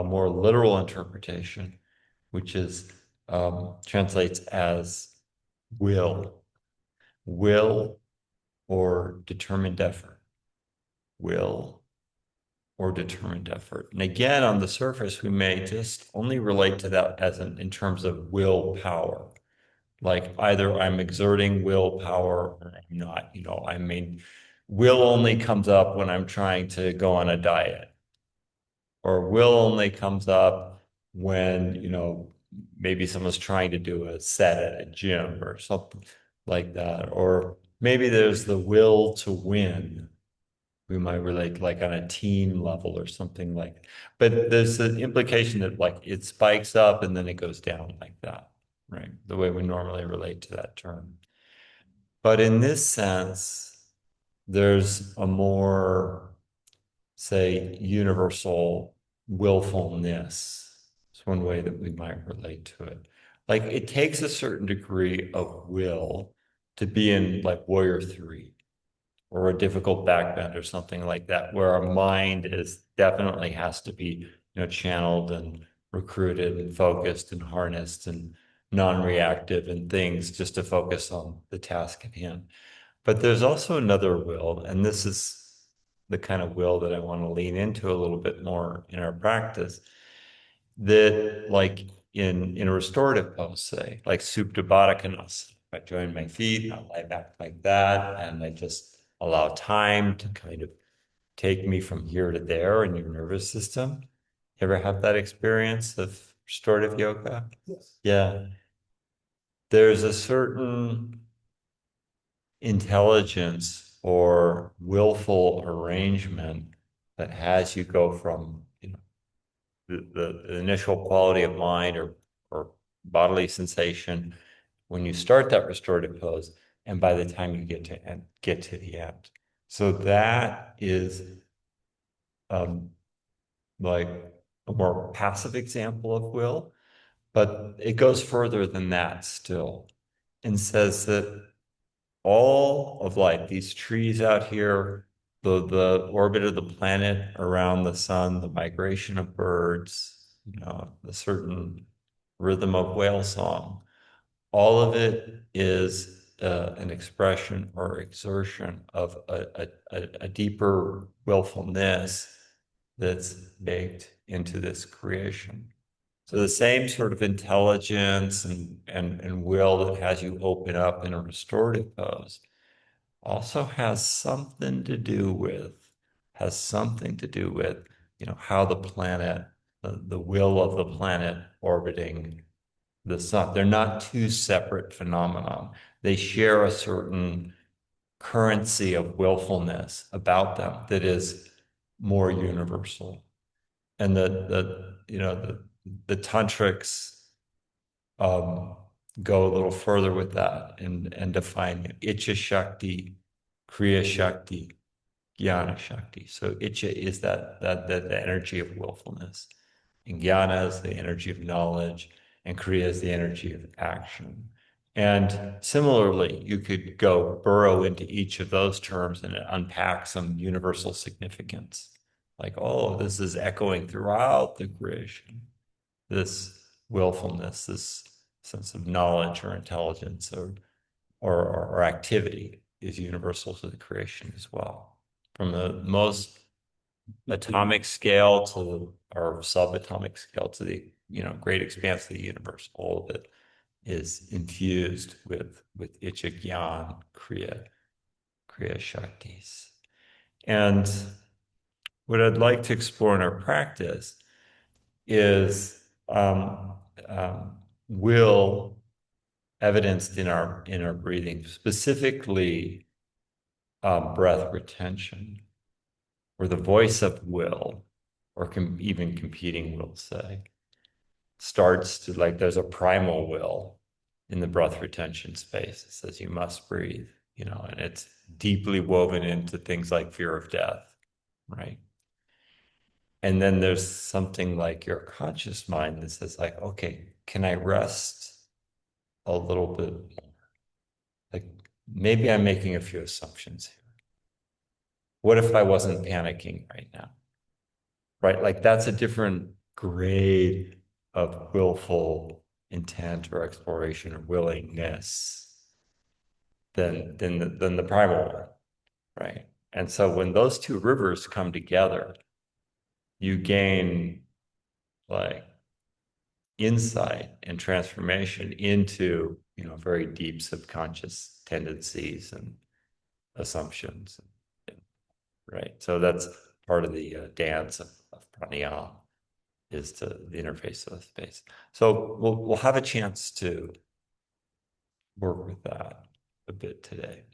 a more literal interpretation, which is translates as will, will or determined effort, will or determined effort. And again, on the surface, we may just only relate to that as in terms of willpower. Like either I'm exerting willpower or I'm not. I mean, will only comes up when I'm trying to go on a diet, or will only comes up when, maybe someone's trying to do a set at a gym or something like that. Or maybe there's the will to win. We might relate like on a team level or something like, but there's the implication that like it spikes up and then it goes down like that, right? The way we normally relate to that term. But in this sense, there's a more, say, universal willfulness. It's one way that we might relate to it. Like it takes a certain degree of will to be in like Warrior 3 or a difficult backbend or something like that, where our mind is definitely has to be, channeled and recruited and focused and harnessed and non-reactive and things just to focus on the task at hand. But there's also another will, and this is the kind of will that I want to lean into a little bit more in our practice, that like in a restorative pose, say, like Supta Baddha Konasana, I join my feet, I lie back like that, and I just allow time to kind of take me from here to there in your nervous system. You ever have that experience of restorative yoga? Yes. Yeah. There's a certain intelligence or willful arrangement that has you go from, the initial quality of mind or bodily sensation when you start that restorative pose, and by the time you get to the end. So that is um, like a more passive example of will, but it goes further than that still, and says that all of life, these trees out here, the orbit of the planet around the sun, the migration of birds, the certain rhythm of whale song, all of it is an expression or exertion of a deeper willfulness that's baked into this creation. So the same sort of intelligence and will that has you open up in a restorative pose also has something to do with, how the planet, the will of the planet orbiting the sun. They're not two separate phenomena. They share a certain currency of willfulness about them that is more universal. And the tantrics um, go a little further with that and define Icha Shakti, Kriya Shakti, Jnana Shakti. So Icha is that the energy of willfulness, and Jnana is the energy of knowledge, and Kriya is the energy of action. And similarly, you could go burrow into each of those terms and unpack some universal significance. Like, oh, this is echoing throughout the creation, this willfulness, this sense of knowledge or intelligence or activity is universal to the creation as well. From the most atomic scale to or subatomic scale to the great expanse of the universe, all of it is infused with Ichigyan Kriya Shaktis. And what I'd like to explore in our practice is will evidenced in our breathing, specifically breath retention, or the voice of will, or even competing will, say, starts to like there's a primal will in the breath retention space. It says you must breathe, and it's deeply woven into things like fear of death, right? And then there's something like your conscious mind that says, like, okay, can I rest a little bit more? Like maybe I'm making a few assumptions here. What if I wasn't panicking right now? Right? Like that's a different grade of willful intent or exploration or willingness than the primal one, right? And so when those two rivers come together, you gain like insight and transformation into, very deep subconscious tendencies and assumptions, right? So that's part of the dance of pranayama, is to the interface of the space. So we'll have a chance to work with that a bit today.